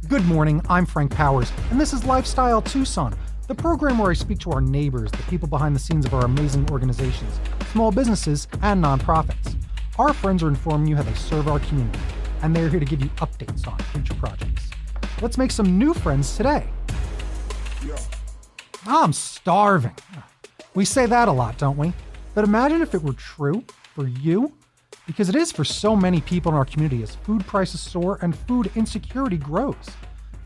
Good morning, I'm Frank Powers, and this is Lifestyle Tucson, the program where I speak to our neighbors, the people behind the scenes of our amazing organizations, small businesses, and nonprofits. Our friends are informing you how they serve our community, and they're here to give you updates on future projects. Let's make some new friends today. I'm starving. We say that a lot, don't we? But imagine if it were true for you, because it is for so many people in our community as food prices soar and food insecurity grows.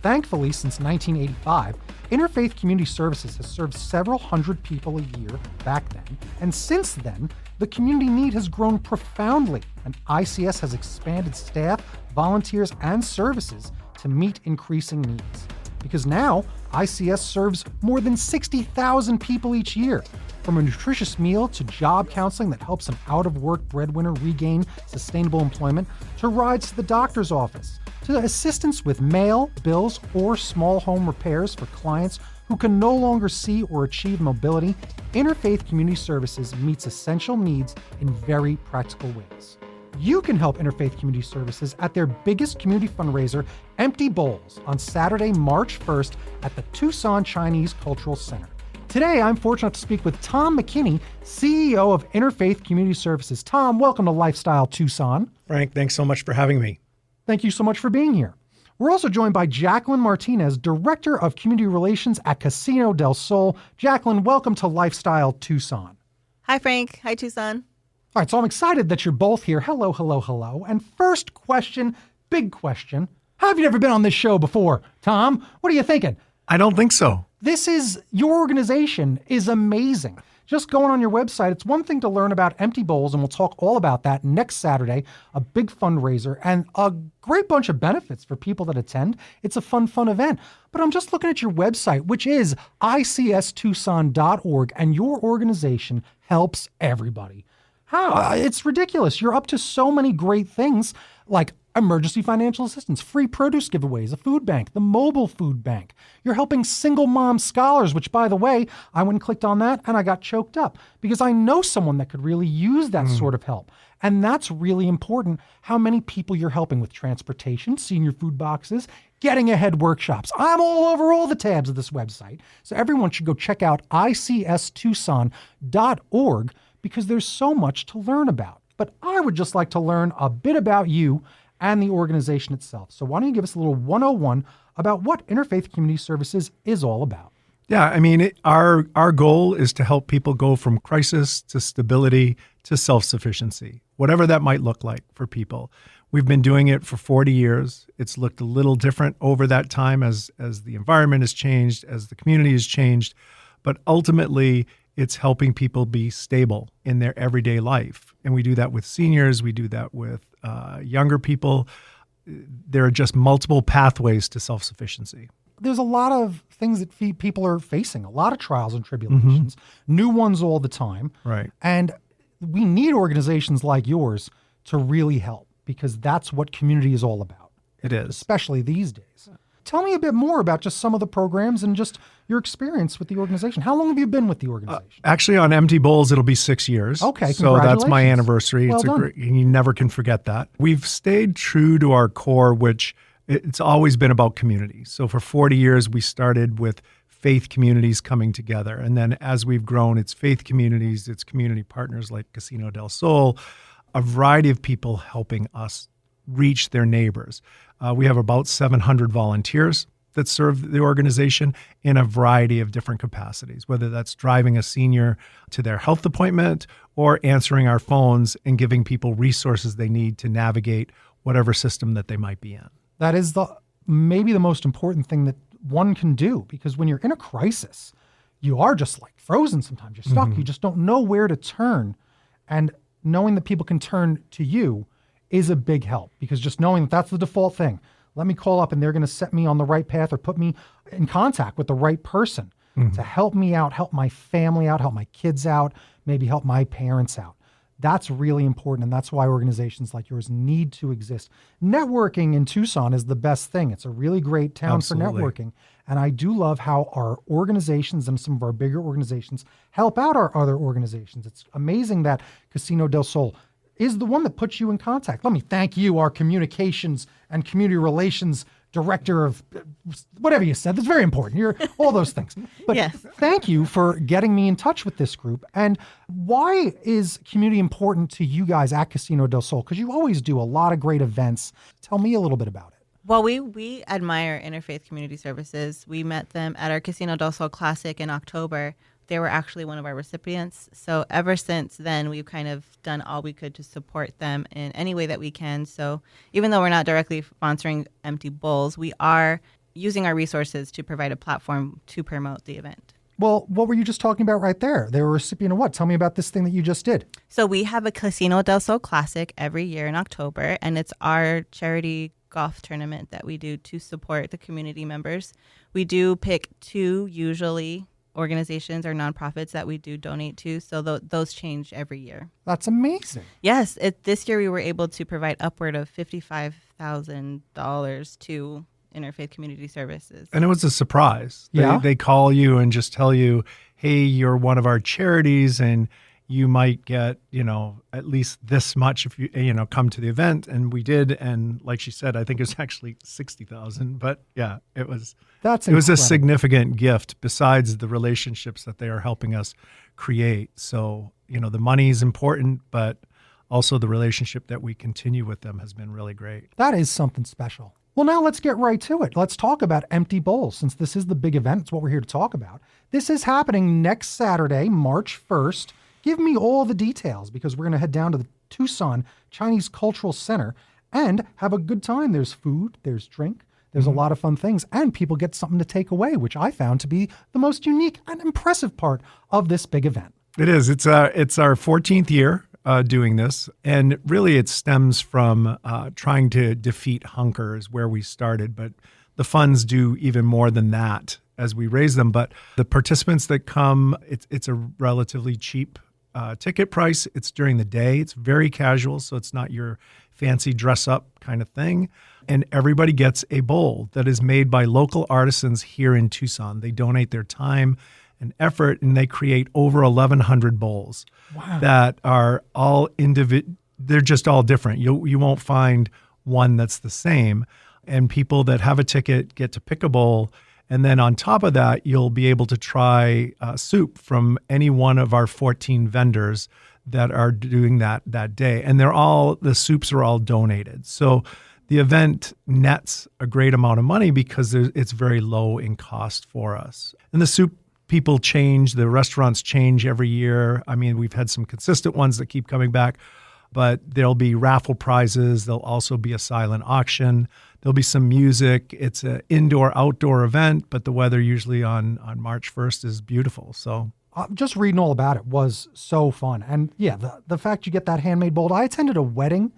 Thankfully, since 1985, Interfaith Community Services has served several hundred people a year back then, and since then, the community need has grown profoundly, and ICS has expanded staff, volunteers, and services to meet increasing needs. Because now, ICS serves more than 60,000 people each year, from a nutritious meal to job counseling that helps an out-of-work breadwinner regain sustainable employment, to rides to the doctor's office, to assistance with mail, bills, or small home repairs for clients who can no longer see or achieve mobility. Interfaith Community Services meets essential needs in very practical ways. You can help Interfaith Community Services at their biggest community fundraiser, Empty Bowls, on Saturday, March 1st at the Tucson Chinese Cultural Center. Today, I'm fortunate to speak with Tom McKinney, CEO of Interfaith Community Services. Tom, welcome to Lifestyle Tucson. Frank, thanks so much for having me. Thank you so much for being here. We're also joined by Jacqueline Martinez, Director of Community Relations at Casino del Sol. Jacqueline, welcome to Lifestyle Tucson. Hi, Frank. Hi, Tucson. All right, so I'm excited that you're both here. Hello, hello, hello. And first question, big question. How have you ever been on this show before? Tom, what are you thinking? I don't think so. Your organization is amazing. Just going on your website, it's one thing to learn about Empty Bowls, and we'll talk all about that next Saturday, a big fundraiser and a great bunch of benefits for people that attend. It's a fun event. But I'm just looking at your website, which is icstucson.org, and your organization helps everybody. How? It's ridiculous. You're up to so many great things like emergency financial assistance, free produce giveaways, a food bank, the mobile food bank. You're helping single mom scholars, which, by the way, I went and clicked on that and I got choked up because I know someone that could really use that sort of help. And that's really important, how many people you're helping with transportation, senior food boxes, getting ahead workshops. I'm all over all the tabs of this website. So everyone should go check out icstucson.org because there's so much to learn about. But I would just like to learn a bit about you and the organization itself. So why don't you give us a little 101 about what Interfaith Community Services is all about? Yeah, I mean, our goal is to help people go from crisis to stability to self-sufficiency, whatever that might look like for people. We've been doing it for 40 years. It's looked a little different over that time as the environment has changed, as the community has changed. But ultimately, it's helping people be stable in their everyday life. And we do that with seniors. We do that with younger people. There are just multiple pathways to self-sufficiency. There's a lot of things that people are facing, a lot of trials and tribulations, new ones all the time. Right. And we need organizations like yours to really help because that's what community is all about. It is. Especially these days. Tell me a bit more about just some of the programs and just your experience with the organization. How long have you been with the organization? Actually, on Empty Bowls, it'll be 6 years. Okay, so that's my anniversary. Well It's done. you never can forget that. We've stayed true to our core, which it's always been about community. So for 40 years, we started with faith communities coming together. And then as we've grown, it's faith communities, it's community partners like Casino del Sol, a variety of people helping us reach their neighbors. We have about 700 volunteers that serve the organization in a variety of different capacities, whether that's driving a senior to their health appointment or answering our phones and giving people resources they need to navigate whatever system that they might be in. That is maybe the most important thing that one can do, because when you're in a crisis, you are just like frozen sometimes. You're stuck. You just don't know where to turn. And knowing that people can turn to you is a big help, because just knowing that that's the default thing. Let me call up and they're going to set me on the right path or put me in contact with the right person to help me out, help my family out, help my kids out, maybe help my parents out. That's really important, and that's why organizations like yours need to exist. Networking in Tucson is the best thing. It's a really great town for networking, and I do love how our organizations and some of our bigger organizations help out our other organizations. It's amazing that Casino del Sol is the one that puts you in contact. Let me thank you, our communications and community relations director of whatever you said. That's very important. You're all those things. But Yes. thank you for getting me in touch with this group. And why is community important to you guys at Casino del Sol? Because you always do a lot of great events. Tell me a little bit about it. Well, we admire Interfaith Community Services. We met them at our Casino del Sol Classic in October. They were actually one of our recipients. So ever since then, we've kind of done all we could to support them in any way that we can. So even though we're not directly sponsoring Empty Bowls, we are using our resources to provide a platform to promote the event. Well, what were you just talking about right there? They were a recipient of what? Tell me about this thing that you just did. So we have a Casino del Sol Classic every year in October, and it's our charity golf tournament that we do to support the community members. We do pick two usually organizations or nonprofits that we do donate to. So those change every year. That's amazing. Yes. This year we were able to provide upward of $55,000 to Interfaith Community Services. And it was a surprise. Yeah. They call you and just tell you, hey, you're one of our charities and you might get, at least this much if you, come to the event. And we did. And like she said, I think it was actually 60,000. But yeah, it was a significant gift besides the relationships that they are helping us create. So, the money is important, but also the relationship that we continue with them has been really great. That is something special. Well, now let's get right to it. Let's talk about Empty Bowls, since this is the big event. It's what we're here to talk about. This is happening next Saturday, March 1st. Give me all the details, because we're going to head down to the Tucson Chinese Cultural Center and have a good time. There's food, there's drink, there's a lot of fun things, and people get something to take away, which I found to be the most unique and impressive part of this big event. It is. It's our 14th year doing this, and really it stems from trying to defeat hunger is where we started, but the funds do even more than that as we raise them. But the participants that come, it's a relatively cheap ticket price. It's during the day. It's very casual, so it's not your fancy dress up kind of thing. And everybody gets a bowl that is made by local artisans here in Tucson. They donate their time and effort, and they create over 1,100 bowls. Wow. That are all they're just all different. You won't find one that's the same. And people that have a ticket get to pick a bowl. And then on top of that, you'll be able to try soup from any one of our 14 vendors that are doing that day. And the soups are all donated. So the event nets a great amount of money because it's very low in cost for us. And the soup people change, the restaurants change every year. I mean, we've had some consistent ones that keep coming back, but there'll be raffle prizes. There'll also be a silent auction. There'll be some music. It's an indoor-outdoor event, but the weather usually on March 1st is beautiful. So just reading all about it was so fun. And yeah, the fact you get that handmade bowl. I attended a wedding,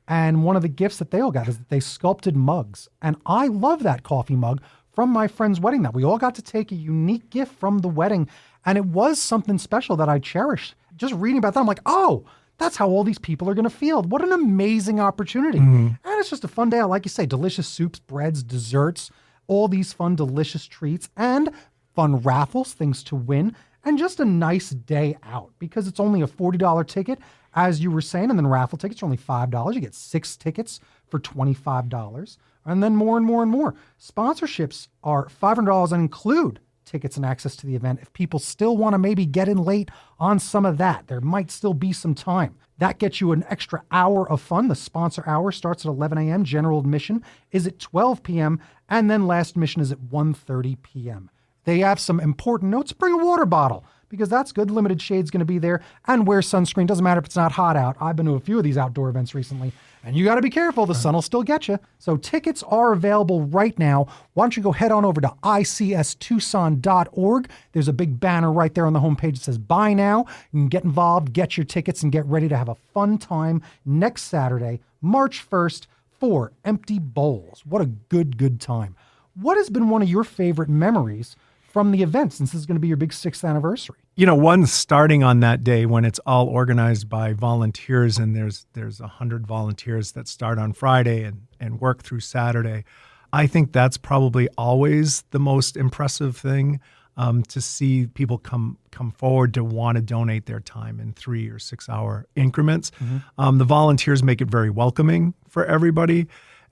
and one of the gifts that they all got is that they sculpted mugs. And I love that coffee mug from my friend's wedding, that we all got to take a unique gift from the wedding. And it was something special that I cherished. Just reading about that, I'm like, oh, that's how all these people are going to feel. What an amazing opportunity. And it's just a fun day. Like you say, delicious soups, breads, desserts, all these fun, delicious treats, and fun raffles, things to win, and just a nice day out, because it's only a $40 ticket, as you were saying, and then raffle tickets are only $5. You get 6 tickets for $25, and then more and more and more. Sponsorships are $500 and include tickets and access to the event. If people still want to maybe get in late on some of that, there might still be some time. That gets you an extra hour of fun. The sponsor hour starts at 11 a.m. General admission is at 12 p.m. And then last admission is at 1:30 p.m. They have some important notes. Bring a water bottle, because that's good. Limited shade's going to be there. And wear sunscreen. Doesn't matter if it's not hot out. I've been to a few of these outdoor events recently, and you got to be careful. The sun will still get you. So tickets are available right now. Why don't you go head on over to icstucson.org. There's a big banner right there on the homepage that says buy now. You can get involved, get your tickets, and get ready to have a fun time next Saturday, March 1st, for Empty Bowls. What a good time. What has been one of your favorite memories from the event, since this is going to be your big 6th anniversary? One starting on that day when it's all organized by volunteers, and there's 100 volunteers that start on Friday and work through Saturday. I think that's probably always the most impressive thing, to see people come forward to want to donate their time in 3 or 6 hour increments. The volunteers make it very welcoming for everybody.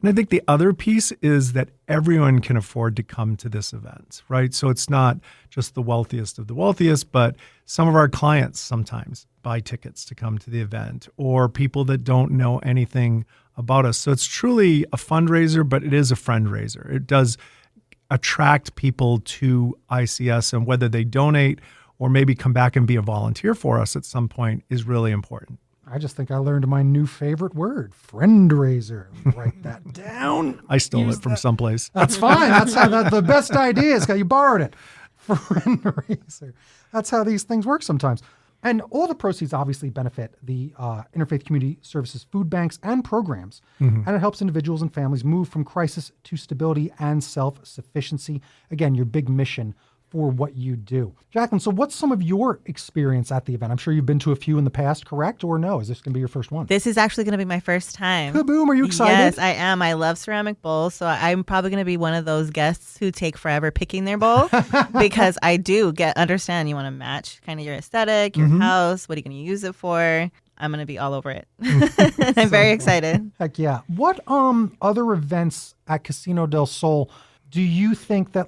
And I think the other piece is that everyone can afford to come to this event, right? So it's not just the wealthiest of the wealthiest, but some of our clients sometimes buy tickets to come to the event, or people that don't know anything about us. So it's truly a fundraiser, but it is a friend-raiser. It does attract people to ICS, and whether they donate or maybe come back and be a volunteer for us at some point is really important. I just think I learned my new favorite word, friend-raiser. Write that down. I stole it from someplace. That's fine. That's how the best idea is. You borrowed it. Friend-raiser. That's how these things work sometimes. And all the proceeds obviously benefit the Interfaith Community Services food banks and programs. And it helps individuals and families move from crisis to stability and self-sufficiency. Again, your big mission for what you do. Jacqueline, so what's some of your experience at the event? I'm sure you've been to a few in the past, correct? Or no? Is this going to be your first one? This is actually going to be my first time. Kaboom, are you excited? Yes, I am. I love ceramic bowls, so I'm probably going to be one of those guests who take forever picking their bowl because I do understand you want to match kind of your aesthetic, your house, what are you going to use it for? I'm going to be all over it. I'm very excited. Heck yeah. What other events at Casino del Sol do you think that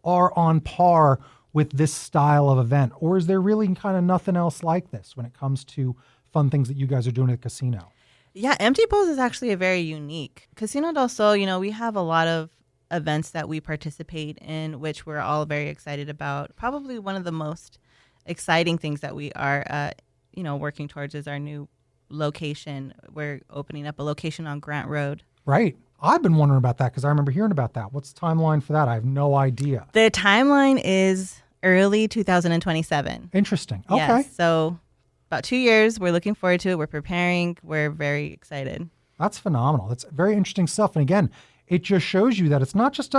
are on par with this style of event? Or is there really kind of nothing else like this when it comes to fun things that you guys are doing at the casino? Yeah, Empty Bowls is actually a very unique. Casino del Sol, we have a lot of events that we participate in, which we're all very excited about. Probably one of the most exciting things that we are, working towards is our new location. We're opening up a location on Grant Road. Right. I've been wondering about that because I remember hearing about that. What's the timeline for that? I have no idea. The timeline is early 2027. Interesting. Okay. Yes, so about 2 years. We're looking forward to it. We're preparing. We're very excited. That's phenomenal. That's very interesting stuff. And again, it just shows you that it's not just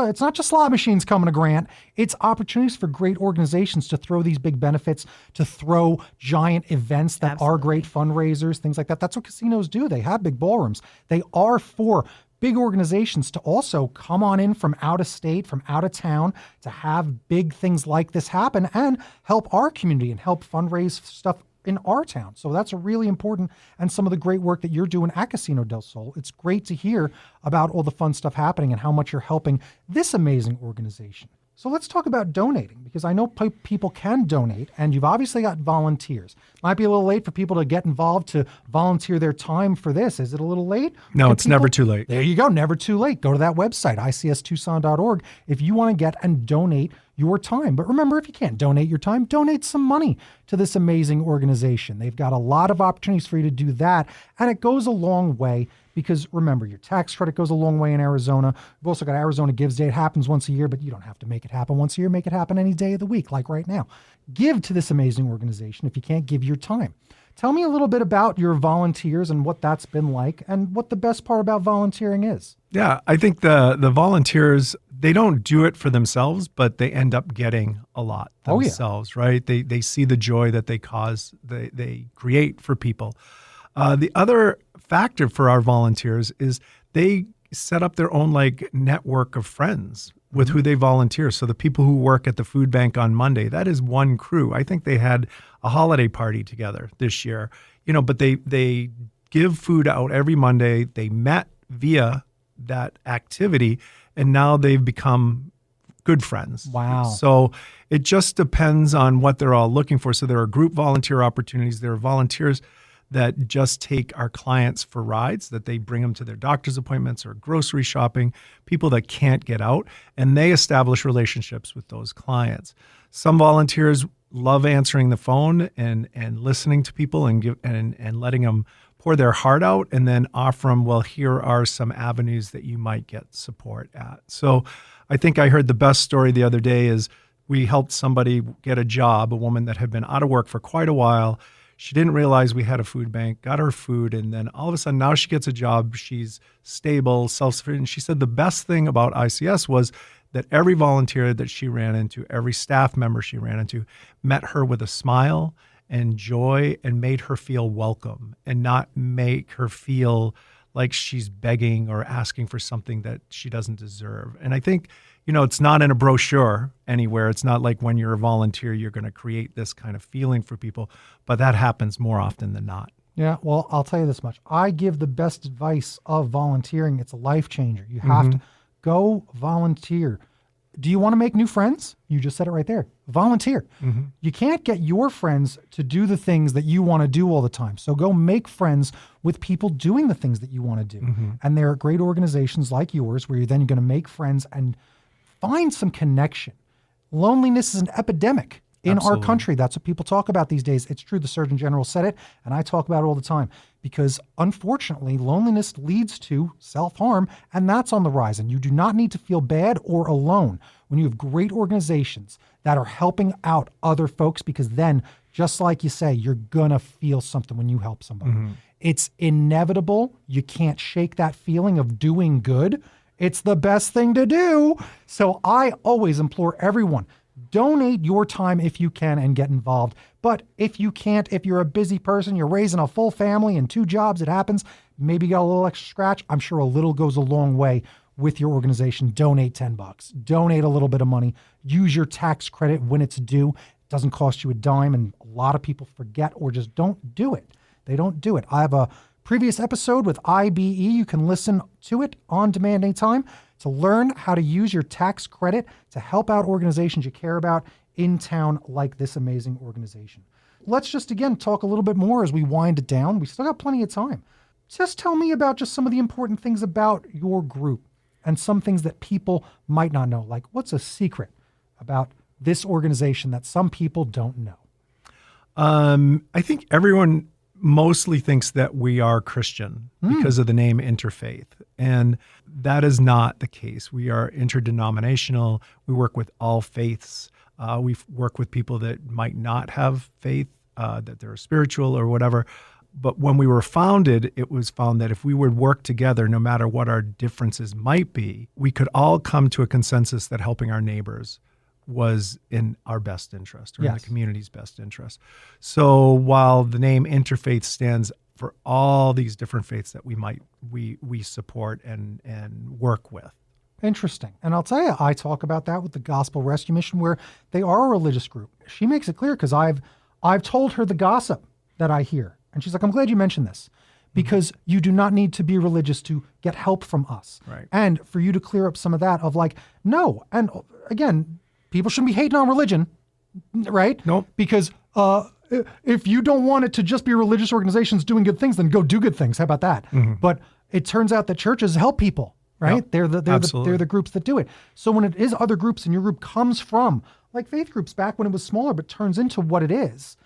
slot machines coming to Grant. It's opportunities for great organizations to throw these big benefits, to throw giant events that are great fundraisers, things like that. That's what casinos do. They have big ballrooms. They are for big organizations to also come on in from out of state, from out of town, to have big things like this happen and help our community and help fundraise stuff in our town. So that's a really important, and some of the great work that you're doing at Casino del Sol. It's great to hear about all the fun stuff happening and how much you're helping this amazing organization. So let's talk about donating, because I know people can donate, and you've obviously got volunteers. Might be a little late for people to get involved to volunteer their time for this. Is it a little late? No, it's never too late. There you go. Never too late. Go to that website, icstucson.org, if you want to get and donate your time. But remember, if you can't donate your time, donate some money to this amazing organization. They've got a lot of opportunities for you to do that, and it goes a long way. Because remember, your tax credit goes a long way in Arizona. We've also got Arizona Gives Day. It happens once a year, but you don't have to make it happen once a year. Make it happen any day of the week, like right now. Give to this amazing organization if you can't give your time. Tell me a little bit about your volunteers and what that's been like, and what the best part about volunteering is. Yeah, I think the volunteers, they don't do it for themselves, but they end up getting a lot themselves, right? They see the joy that they cause, they create for people. The other factor for our volunteers is they set up their own network of friends with who they volunteer. So the people who work at the food bank on Monday, that is one crew. I think they had a holiday party together this year, but they give food out every Monday. They met via that activity, and now they've become good friends. Wow. So it just depends on what they're all looking for. So there are group volunteer opportunities. There are volunteers that just take our clients for rides, that they bring them to their doctor's appointments or grocery shopping, people that can't get out, and they establish relationships with those clients. Some volunteers love answering the phone and listening to people and letting them pour their heart out, and then offer them, well, here are some avenues that you might get support at. So I think I heard the best story the other day is we helped somebody get a job, a woman that had been out of work for quite a while. She didn't realize we had a food bank, got her food, and then all of a sudden now she gets a job. She's stable, self-sufficient. She said the best thing about ICS was that every volunteer that she ran into, every staff member she ran into, met her with a smile and joy and made her feel welcome and not make her feel like she's begging or asking for something that she doesn't deserve. And I think, it's not in a brochure anywhere. It's not like when you're a volunteer, you're going to create this kind of feeling for people, but that happens more often than not. Yeah, well, I'll tell you this much. I give the best advice of volunteering. It's a life changer. You have to go volunteer. Do you want to make new friends? You just said it right there. Volunteer. You can't get your friends to do the things that you want to do all the time. So go make friends with people doing the things that you want to do. And there are great organizations like yours where you're then going to make friends and find some connection. Loneliness is an epidemic in our country. That's what people talk about these days. It's true. The Surgeon General said it, and I talk about it all the time because unfortunately, loneliness leads to self-harm, and that's on the rise. And you do not need to feel bad or alone when you have great organizations that are helping out other folks, because then, just like you say, you're going to feel something when you help somebody. It's inevitable. You can't shake that feeling of doing good. It's the best thing to do. So I always implore everyone, donate your time if you can and get involved. But if you can't, if you're a busy person, you're raising a full family and 2 jobs, it happens, maybe you got a little extra scratch. I'm sure a little goes a long way with your organization. Donate $10. Donate a little bit of money. Use your tax credit when it's due. It doesn't cost you a dime, and a lot of people forget or just don't do it. They don't do it. I have a previous episode with IBE. You can listen to it on demand anytime to learn how to use your tax credit to help out organizations you care about in town like this amazing organization. Let's just, again, talk a little bit more as we wind it down. We still got plenty of time. Just tell me about just some of the important things about your group and some things that people might not know. Like, what's a secret about this organization that some people don't know? I think everyone mostly thinks that we are Christian because of the name Interfaith. And that is not the case. We are interdenominational. We work with all faiths. We work with people that might not have faith, that they're spiritual or whatever. But when we were founded, it was found that if we would work together, no matter what our differences might be, we could all come to a consensus that helping our neighbors was in our best interest, or in the community's best interest. So while the name Interfaith stands for all these different faiths that we support and work with. Interesting. And I'll tell you, I talk about that with the Gospel Rescue Mission, where they are a religious group. She makes it clear because I've told her the gossip that I hear. And she's like, I'm glad you mentioned this, because you do not need to be religious to get help from us. Right. And for you to clear up some of that of like, no. And again, people shouldn't be hating on religion, right? Nope. Because if you don't want it to just be religious organizations doing good things, then go do good things. How about that? But it turns out that churches help people, right? Yep. They're the groups that do it. So when it is other groups and your group comes from, like faith groups back when it was smaller, but turns into what it is,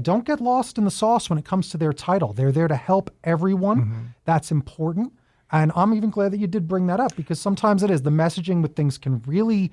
don't get lost in the sauce when it comes to their title. They're there to help everyone. That's important. And I'm even glad that you did bring that up, because sometimes it is. The messaging with things can really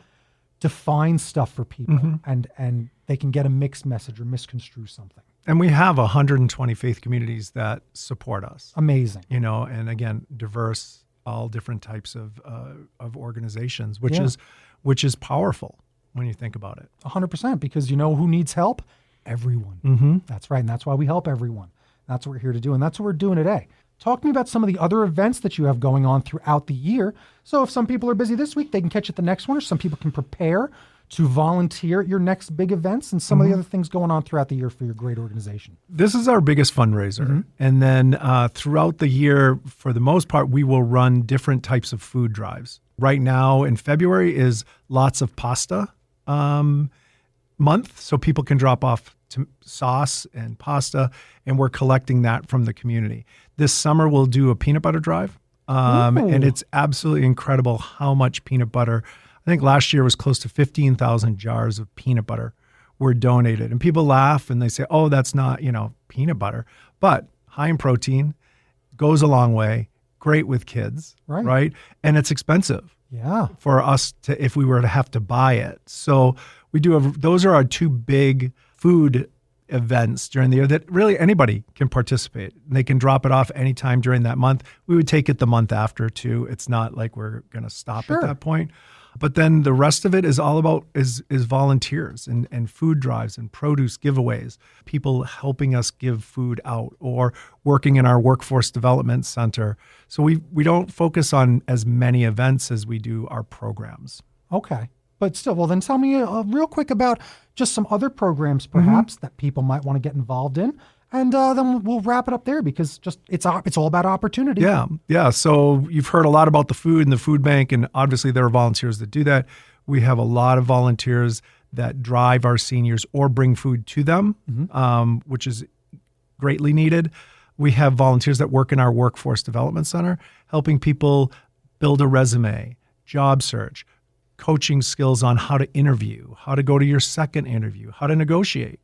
define stuff for people, and they can get a mixed message or misconstrue something. And we have 120 faith communities that support us. Amazing. And again, diverse, all different types of organizations, which is powerful when you think about it. 100%, because you know who needs help? Everyone. That's right. And that's why we help everyone. That's what we're here to do. And that's what we're doing today. Talk to me about some of the other events that you have going on throughout the year. So if some people are busy this week, they can catch it the next one, or some people can prepare to volunteer at your next big events, and some of the other things going on throughout the year for your great organization. This is our biggest fundraiser. And then throughout the year, for the most part, we will run different types of food drives. Right now in February is lots of pasta month, so people can drop off sauce and pasta, and we're collecting that from the community. This summer we'll do a peanut butter drive, and it's absolutely incredible how much peanut butter. I think last year was close to 15,000 jars of peanut butter were donated, and people laugh and they say, "Oh, that's not peanut butter," but high in protein, goes a long way, great with kids, right? And it's expensive. Yeah. For us to, if we were to have to buy it. So we do those are our two big food events during the year that really anybody can participate. They can drop it off anytime during that month. We would take it the month after too. It's not like we're going to stop at that point. But then the rest of it is all about is volunteers and food drives and produce giveaways, people helping us give food out or working in our workforce development center. So we don't focus on as many events as we do our programs. Okay. But still, well, then tell me real quick about just some other programs perhaps that people might want to get involved in, And then we'll wrap it up there because it's all about opportunity. Yeah. So you've heard a lot about the food and the food bank, and obviously there are volunteers that do that. We have a lot of volunteers that drive our seniors or bring food to them, which is greatly needed. We have volunteers that work in our workforce development center, helping people build a resume, job search, coaching skills on how to interview, how to go to your second interview, how to negotiate.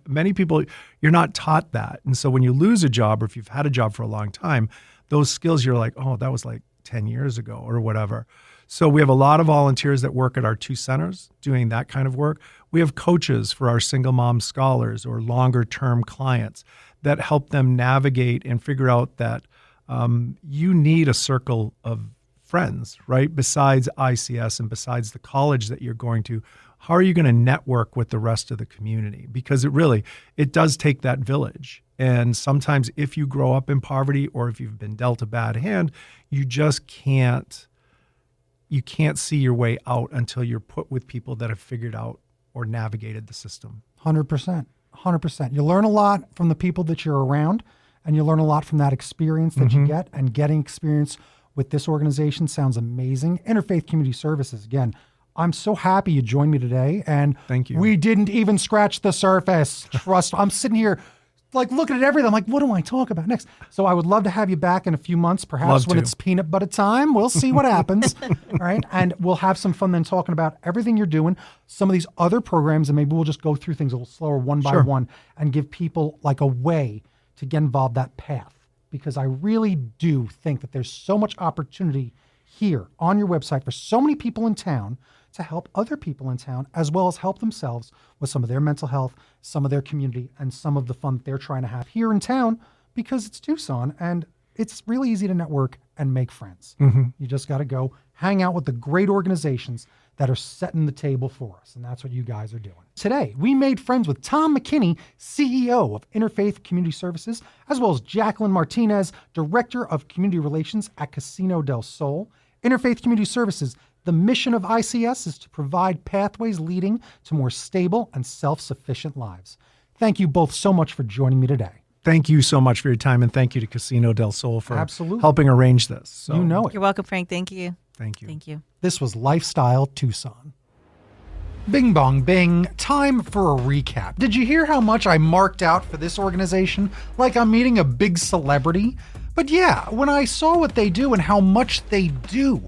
Many people, you're not taught that. And so when you lose a job, or if you've had a job for a long time, those skills, you're like, oh, that was like 10 years ago or whatever. So we have a lot of volunteers that work at our 2 centers doing that kind of work. We have coaches for our single mom scholars or longer term clients that help them navigate and figure out that you need a circle of friends, right? Besides ICS and besides the college that you're going to, how are you going to network with the rest of the community? Because it does take that village. And sometimes if you grow up in poverty or if you've been dealt a bad hand, you just can't see your way out until you're put with people that have figured out or navigated the system. 100%. 100%. You learn a lot from the people that you're around, and you learn a lot from that experience that you get, and getting experience with this organization sounds amazing. Interfaith Community Services, again, I'm so happy you joined me today, and thank you. We didn't even scratch the surface. Trust, I'm sitting here like looking at everything. I'm like, what do I talk about next? So I would love to have you back in a few months, perhaps when it's peanut butter time. We'll see what happens. All right. And we'll have some fun then talking about everything you're doing, some of these other programs, and maybe we'll just go through things a little slower one by one and give people like a way to get involved that path. Because I really do think that there's so much opportunity here on your website for so many people in town to help other people in town, as well as help themselves with some of their mental health, some of their community, and some of the fun they're trying to have here in town, because it's Tucson and it's really easy to network and make friends. You just got to go hang out with the great organizations that are setting the table for us. And that's what you guys are doing. Today, we made friends with Tom McKinney, CEO of Interfaith Community Services, as well as Jacqueline Martinez, Director of Community Relations at Casino del Sol. Interfaith Community Services, the mission of ICS is to provide pathways leading to more stable and self-sufficient lives. Thank you both so much for joining me today. Thank you so much for your time, and thank you to Casino del Sol for helping arrange this. So, you know it. You're welcome, Frank. Thank you. Thank you. Thank you. This was Lifestyle Tucson. Bing bong bing, time for a recap. Did you hear how much I marked out for this organization? Like I'm meeting a big celebrity? But yeah, when I saw what they do and how much they do,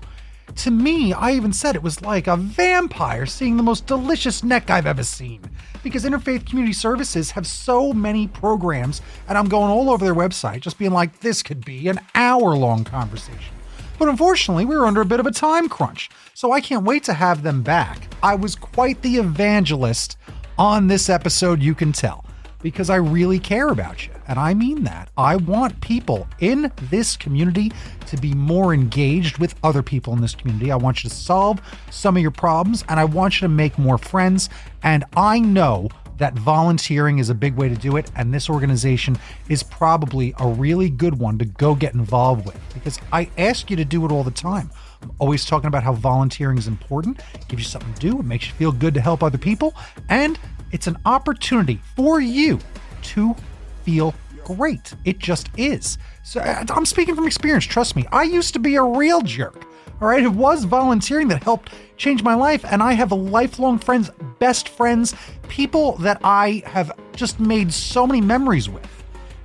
to me, I even said it was like a vampire seeing the most delicious neck I've ever seen. Because Interfaith Community Services have so many programs, and I'm going all over their website just being like, this could be an hour-long conversation. But unfortunately, we were under a bit of a time crunch, so I can't wait to have them back. I was quite the evangelist on this episode, you can tell, because I really care about you. And I mean that. I want people in this community to be more engaged with other people in this community. I want you to solve some of your problems, and I want you to make more friends. And I know that volunteering is a big way to do it, and this organization is probably a really good one to go get involved with, because I ask you to do it all the time. I'm always talking about how volunteering is important. It gives you something to do. It makes you feel good to help other people. And it's an opportunity for you to feel great. It just is. So I'm speaking from experience. Trust me. I used to be a real jerk. All right. It was volunteering that helped change my life. And I have lifelong friends, best friends, people that I have just made so many memories with.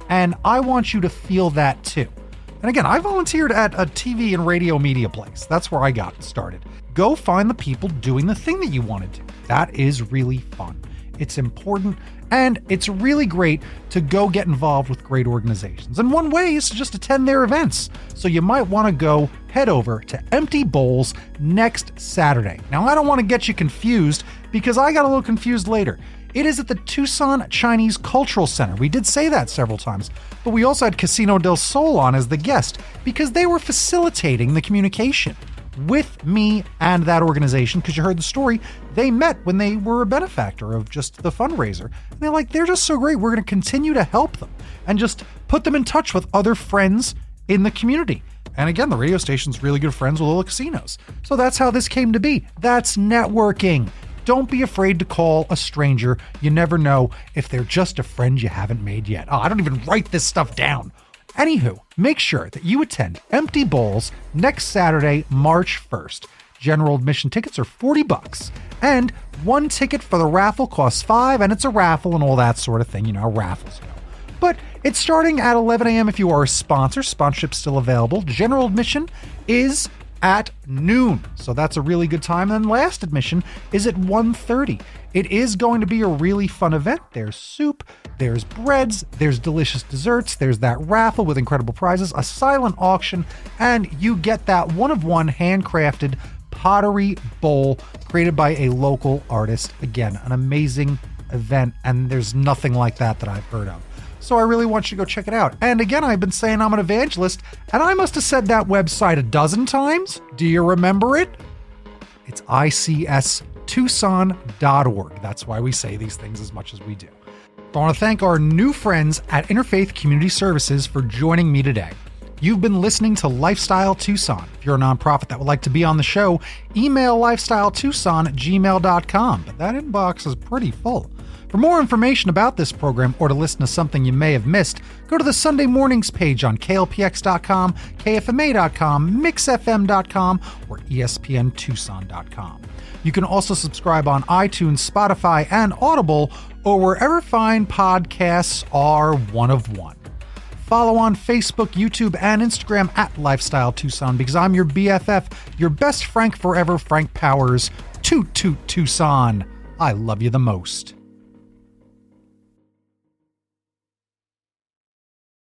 And I want you to feel that too. And again, I volunteered at a TV and radio media place. That's where I got started. Go find the people doing the thing that you want to do. That is really fun. It's important, and it's really great to go get involved with great organizations. And one way is to just attend their events. So you might want to go head over to Empty Bowls next Saturday. Now, I don't want to get you confused because I got a little confused later. It is at the Tucson Chinese Cultural Center. We did say that several times, but we also had Casino del Sol on as the guest because they were facilitating the communication with me and that organization, because you heard the story. They met when they were a benefactor of just the fundraiser. And they're like, they're just so great. We're going to continue to help them and just put them in touch with other friends in the community. And again, the radio station's really good friends with all the casinos. So that's how this came to be. That's networking. don't be afraid to call a stranger. You never know if they're just a friend you haven't made yet. Oh, I don't even write this stuff down. Anywho, make sure that you attend Empty Bowls next Saturday, March 1st. General admission tickets are $40, and one ticket for the raffle costs $5, and it's a raffle and all that sort of thing. You know how raffles go. But it's starting at 11 a.m. if you are a sponsor. Sponsorship's still available. General admission is at noon, so that's a really good time. And last admission is at 1:30. It is going to be a really fun event. There's soup, there's breads, there's delicious desserts, there's that raffle with incredible prizes, a silent auction, and you get that one-of-one handcrafted pottery bowl created by a local artist. Again, an amazing event, and there's nothing like that I've heard of. So I really want you to go check it out. And again, I've been saying I'm an evangelist, and I must have said that website a dozen times. Do you remember it? It's icstucson.org. That's why we say these things as much as we do. I want to thank our new friends at Interfaith Community Services for joining me today. You've been listening to Lifestyle Tucson. If you're a nonprofit that would like to be on the show, email lifestyletucson@gmail.com. But that inbox is pretty full. For more information about this program or to listen to something you may have missed, go to the Sunday Mornings page on klpx.com, kfma.com, mixfm.com, or espntucson.com. You can also subscribe on iTunes, Spotify, and Audible, or wherever fine podcasts are one of one. Follow on Facebook, YouTube, and Instagram at Lifestyle Tucson, because I'm your BFF, your best Frank forever, Frank Powers. Toot toot Tucson. I love you the most.